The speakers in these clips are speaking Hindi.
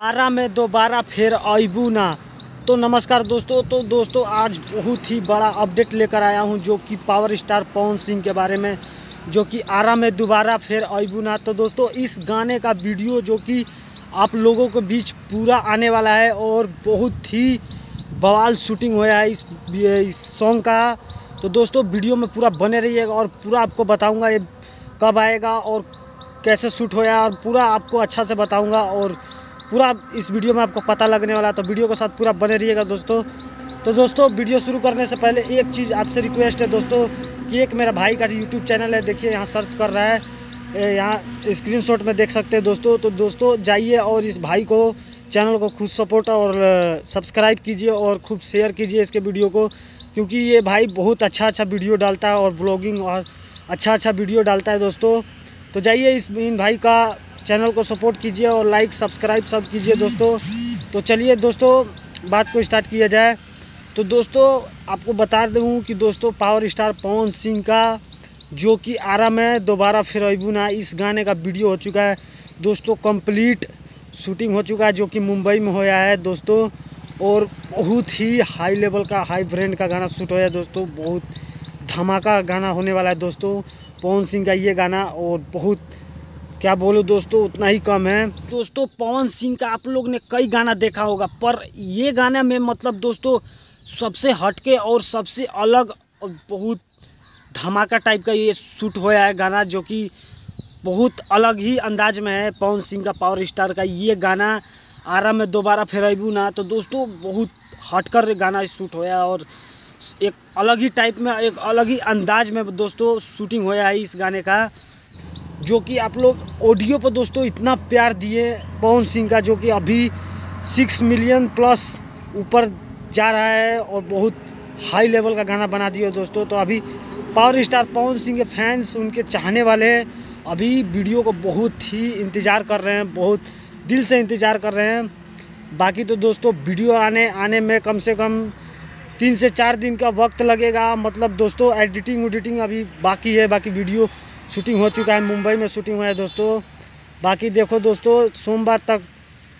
आरा में दोबारा फिर आइबू ना। तो नमस्कार दोस्तों। तो दोस्तों आज बहुत ही बड़ा अपडेट लेकर आया हूं जो कि पावर स्टार पवन सिंह के बारे में, जो कि आरा में दोबारा फिर आइबू ना। तो दोस्तों इस गाने का वीडियो जो कि आप लोगों के बीच पूरा आने वाला है और बहुत ही बवाल शूटिंग हुआ है इस सॉन्ग का। तो दोस्तों वीडियो में पूरा बने रहिएगा और पूरा आपको बताऊंगा ये कब आएगा और कैसे शूट होया, और पूरा आपको अच्छा से बताऊंगा और पूरा इस वीडियो में आपको पता लगने वाला है। तो वीडियो के साथ पूरा बने रहिएगा दोस्तों। तो दोस्तों वीडियो शुरू करने से पहले एक चीज़ आपसे रिक्वेस्ट है दोस्तों कि एक मेरा भाई का यूट्यूब चैनल है, देखिए यहाँ सर्च कर रहा है, यहाँ स्क्रीनशॉट में देख सकते हैं दोस्तों। तो दोस्तों जाइए और इस भाई को चैनल को खूब सपोर्ट और सब्सक्राइब कीजिए और खूब शेयर कीजिए इसके वीडियो को, क्योंकि ये भाई बहुत अच्छा वीडियो डालता है और ब्लॉगिंग और अच्छा वीडियो डालता है दोस्तों। तो जाइए इन भाई का चैनल को सपोर्ट कीजिए और लाइक सब्सक्राइब सब कीजिए दोस्तों। तो चलिए दोस्तों बात को स्टार्ट किया जाए। तो दोस्तों आपको बता दूँ कि दोस्तों पावर स्टार पवन सिंह का जो कि आरा में दोबारा फिर आइबू ना, इस गाने का वीडियो हो चुका है दोस्तों, कंप्लीट शूटिंग हो चुका है जो कि मुंबई में होया है दोस्तों। और बहुत ही हाई लेवल का हाई ब्रांड का गाना शूट होया है दोस्तों, बहुत धमाका गाना होने वाला है दोस्तों पवन सिंह का ये गाना। और बहुत क्या बोलूं दोस्तों, उतना ही कम है दोस्तों। पवन सिंह का आप लोग ने कई गाना देखा होगा, पर ये गाना में मतलब दोस्तों सबसे हटके और सबसे अलग और बहुत धमाका टाइप का ये शूट होया है गाना, जो कि बहुत अलग ही अंदाज में है पवन सिंह का पावर स्टार का ये गाना आरा में दोबारा फिर आइबू ना। तो दोस्तों बहुत हटकर गाना शूट होया और एक अलग ही टाइप में, एक अलग ही अंदाज में दोस्तों शूटिंग होया है इस गाने का, जो कि आप लोग ऑडियो पर दोस्तों इतना प्यार दिए पवन सिंह का, जो कि अभी 6 मिलियन प्लस ऊपर जा रहा है और बहुत हाई लेवल का गाना बना दिया दोस्तों। तो अभी पावर स्टार पवन सिंह के फैंस, उनके चाहने वाले अभी वीडियो को बहुत ही इंतज़ार कर रहे हैं, बहुत दिल से इंतज़ार कर रहे हैं। बाकी तो दोस्तों वीडियो आने में कम से कम 3 से 4 दिन का वक्त लगेगा। मतलब दोस्तों एडिटिंग अभी बाकी है, बाकी वीडियो शूटिंग हो चुका है, मुंबई में शूटिंग हुआ है दोस्तों। बाकी देखो दोस्तों सोमवार तक,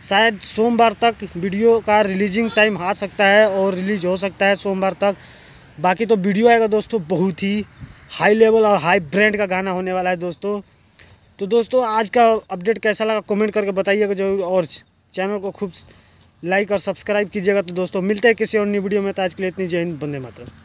शायद सोमवार तक वीडियो का रिलीजिंग टाइम आ सकता है और रिलीज हो सकता है सोमवार तक। बाकी तो वीडियो आएगा दोस्तों, बहुत ही हाई लेवल और हाई ब्रांड का गाना होने वाला है दोस्तों। तो दोस्तों आज का अपडेट कैसा लगा कमेंट करके बताइएगा जो, और चैनल को खूब लाइक और सब्सक्राइब कीजिएगा। तो दोस्तों मिलते हैं किसी और नई वीडियो में। तो आज के लिए इतनी, जय हिंद, वंदे मातरम।